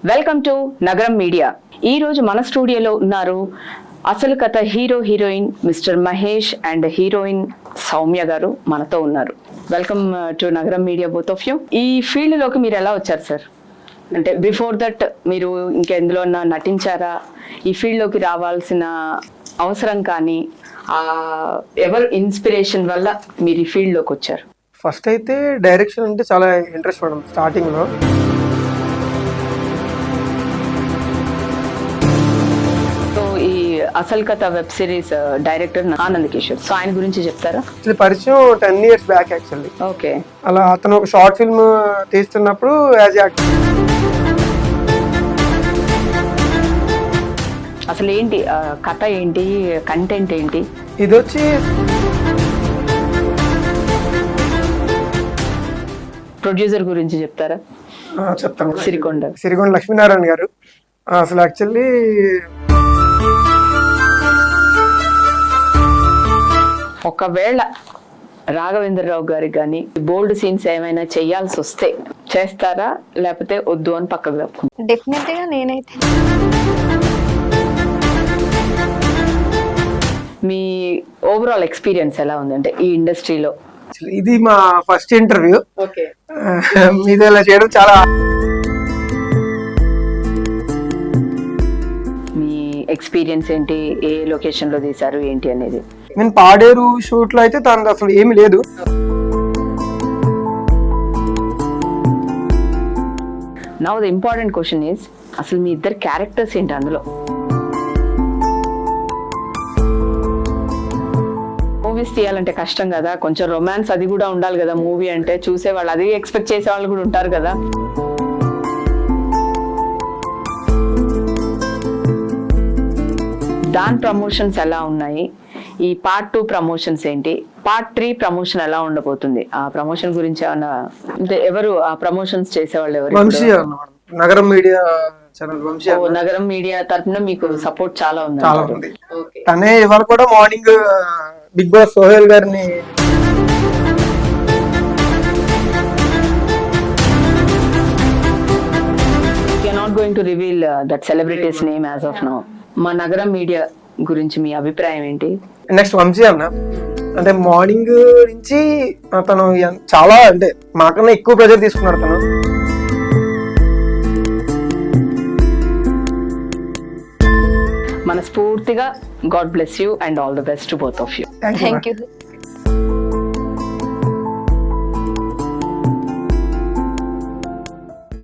Welcome to నగరం media. ఈ రోజు మన స్టూడియోలో ఉన్నారు అసలు కథ hero heroine mister Mahesh and heroine Soumya గారు మనతో ఉన్నారు. వెల్కమ్ టు నగరం మీడియా బోత్ ఆఫ్ యూ. ఈ ఫీల్డ్ లోకి మీరు ఎలా వచ్చారు సార్? అంటే బిఫోర్ దట్ మీరు ఇంకెందులో నటించారా? ఈ ఫీల్డ్ లోకి రావాల్సిన అవసరం కానీ ఎవరు ఇన్స్పిరేషన్ వల్ల మీరు ఈ ఫీల్డ్ లోకి వచ్చారు? ఫస్ట్ అయితే డైరెక్షన్ అంటే చాలా ఇంట్రెస్ట్ మేడం స్టార్టింగ్ లో. ఈ అసలు కథ web series director Anand Kishore, so ఆయన గురించి చెప్తారా? పరిచయం 10 years బ్యాక్ యాక్చువల్లీ. ఓకే. అలా అతను ఒక షార్ట్ ఫిల్మ్ తీస్తున్నప్పుడు యాజ్ యాక్టర్. అసలు ఏంటి కథ, ఏంటి కంటెంట్, ఏంటి? ఇది వచ్చి ప్రొడ్యూసర్ గురించి చెప్తారా? చెప్తాను. సిరికొండ లక్ష్మీనారాయణ గారు. అసలు యాక్చువల్లీ ఒకవేళ రాఘవేంద్రరావు గారికి కానీ బోల్డ్ సీన్స్ ఏమైనా చెయ్యాల్సి వస్తే చేస్తారా, లేకపోతే వద్దు అని పక్కకు తప్పుకుంటారా? డెఫినెట్ గా నేనైతే. మీ ఓవరాల్ ఎక్స్పీరియన్స్ ఎలా ఉంది అంటే ఈ ఇండస్ట్రీలో? ఇది మా ఫస్ట్ ఇంటర్వ్యూ. ఓకే. మీది ఇలా చేయడం చాలా. మీ ఎక్స్పీరియన్స్ ఏంటి? ఏ లొకేషన్ లో తీసారు ఏంటి అనేది? నేను పాడేరు షూట్ లో అయితే తనది అసలు ఏమి లేదు. Now the important question is, అసలు మీ ఇద్దరు క్యారెక్టర్స్ ఏంటి అందులో? మూవీస్ తీయాలంటే కష్టం కదా, కొంచెం రొమాన్స్ అది కూడా ఉండాలి కదా. మూవీ అంటే చూసేవాళ్ళు అది ఎక్స్పెక్ట్ చేసే వాళ్ళు కూడా ఉంటారు కదా. దాని ప్రమోషన్స్ ఎలా ఉన్నాయి? ఈ పార్ట్ 2 ప్రమోషన్స్ ఏంటి? పార్ట్ 3 ప్రమోషన్ ఎలా ఉండబోతుంది? ఆ ప్రమోషన్ గురించి ఏమన్నా అంటే ఎవరు ఆ ప్రమోషన్స్ చేసేవాళ్ళు ఎవరు? నగరం మీడియా ఛానల్ వంశీ. నగరం మీడియా తరఫున మీకు సపోర్ట్ చాలా ఉంది. తనే ఇవాళ కూడా మార్నింగ్ బిగ్ బాస్ సోహెల్ గారిని not going to reveal that celebrities name as of now. మా నగరం మీడియా గురించి మీ అభిప్రాయం ఏంటి? నెక్స్ట్ వంశీ అన్న అంటే మార్నింగ్ నుంచి తను చాలా అంటే మాకన్నా ఎక్కువ ప్రెజర్ తీసుకున్నాడు తను. మనస్ఫూర్తిగా God bless you and all the best to both of you. Thank you.